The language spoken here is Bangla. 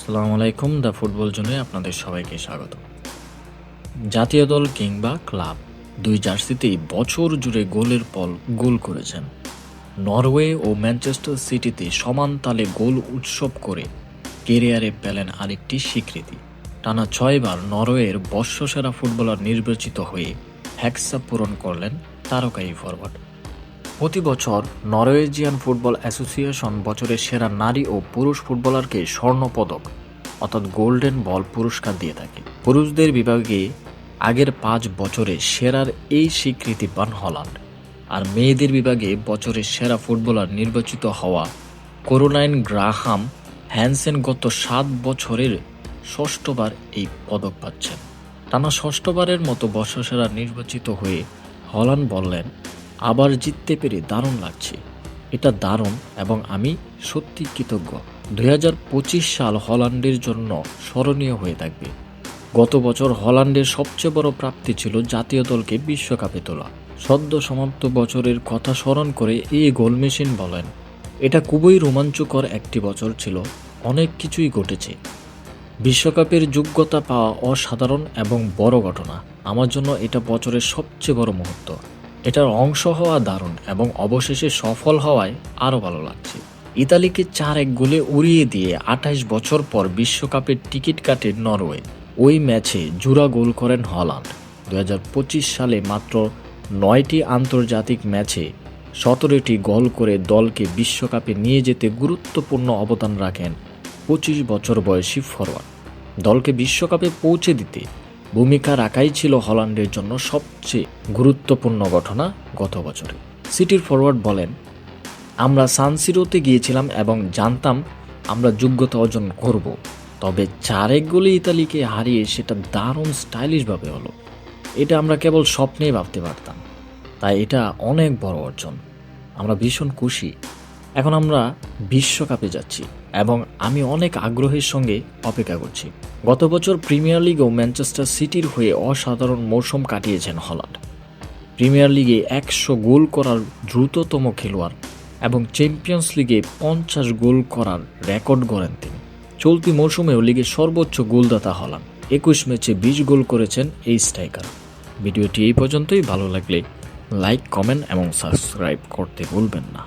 আসসালামু আলাইকুম। দ্য ফুটবল জোনে আপনাদের সবাইকে স্বাগত। জাতীয় দল কিংবা ক্লাব দুই জার্সিতেই বছর জুড়ে গোলের পর গোল করেছেন। নরওয়ে ও ম্যানচেস্টার সিটিতে সমান তালে গোল উৎসব করে কেরিয়ারে পেলেন আরেকটি স্বীকৃতি। টানা 6বার নরওয়ের বর্ষসেরা ফুটবলার নির্বাচিত হয়ে হ্যাক্সা পূরণ করলেন তারকাই ফরওয়ার্ড। প্রতি বছর নরওয়েজিয়ান ফুটবল অ্যাসোসিয়েশন বছরের সেরা নারী ও পুরুষ ফুটবলারকে স্বর্ণপদক অর্থাৎ গোল্ডেন বল পুরস্কার দিয়ে থাকে। পুরুষদের বিভাগে আগের 5 বছরে সেরার এই স্বীকৃতি পান হল্যান্ড, আর মেয়েদের বিভাগে বছরের সেরা ফুটবলার নির্বাচিত হওয়া ক্যারোলাইন গ্রাহাম হ্যানসেন গত 7 বছরের ষষ্ঠবার এই পদক পাচ্ছেন। টানা ষষ্ঠবারের মতো বর্ষসেরা নির্বাচিত হয়ে হল্যান্ড বললেন, আবার জিততে পেরে দারুণ লাগছে, এটা দারুণ এবং আমি সত্যি কৃতজ্ঞ। 2025 সাল হল্যান্ডের জন্য স্মরণীয় হয়ে থাকবে। গত বছর হল্যান্ডের সবচেয়ে বড় প্রাপ্তি ছিল জাতীয় দলকে বিশ্বকাপে তোলা। সদ্য সমাপ্ত বছরের কথা স্মরণ করে এই গোল মেশিন বলেন, এটা খুবই রোমাঞ্চকর একটি বছর ছিল, অনেক কিছুই ঘটেছে। বিশ্বকাপের যোগ্যতা পাওয়া অসাধারণ এবং বড় ঘটনা। আমার জন্য এটা বছরের সবচেয়ে বড় মুহূর্ত। এটার অংশ হওয়া দারুণ এবং অবশেষে সফল হওয়ায় আরও ভালো লাগছে। ইতালিকে 4-1 গোলে উড়িয়ে দিয়ে 28 বছর পর বিশ্বকাপের টিকিট কাটে নরওয়ে। ওই ম্যাচে জোড়া গোল করেন হল্যান্ড। 2025 সালে মাত্র 9টি আন্তর্জাতিক ম্যাচে 17টি গোল করে দলকে বিশ্বকাপে নিয়ে যেতে গুরুত্বপূর্ণ অবদান রাখেন 25 বছর বয়সী ফরওয়ার্ড। দলকে বিশ্বকাপে পৌঁছে দিতে ভূমিকা রাখাই ছিল হল্যান্ডের জন্য সবচেয়ে গুরুত্বপূর্ণ ঘটনা গত বছরে। সিটির ফরওয়ার্ড বলেন, আমরা সান সিরোতে গিয়েছিলাম এবং জানতাম আমরা যোগ্যতা অর্জন করব, তবে 4-1 গোলে ইতালিকে হারিয়ে সেটা দারুণ স্টাইলিশভাবে হলো। এটা আমরা কেবল স্বপ্নেই ভাবতে পারতাম, তাই এটা অনেক বড় অর্জন। আমরা ভীষণ খুশি। এখন আমরা বিশ্বকাপে যাচ্ছি এবং আমি অনেক আগ্রহের সঙ্গে অপেক্ষা করছি। গত বছর প্রিমিয়ার লিগেও ম্যানচেস্টার সিটির হয়ে অসাধারণ মৌসুম কাটিয়েছেন হল্যান্ড। প্রিমিয়ার লিগে 100 গোল করার দ্রুততম খেলোয়াড় এবং চ্যাম্পিয়ন্স লিগে 50 গোল করার রেকর্ড গড়েন তিনি। চলতি মৌসুমেও লিগে সর্বোচ্চ গোলদাতা হল্যান্ড। 21 ম্যাচে 20 গোল করেছেন এই স্ট্রাইকার। ভিডিওটি এই পর্যন্তই। ভালো লাগলে লাইক, কমেন্ট এবং সাবস্ক্রাইব করতে ভুলবেন না।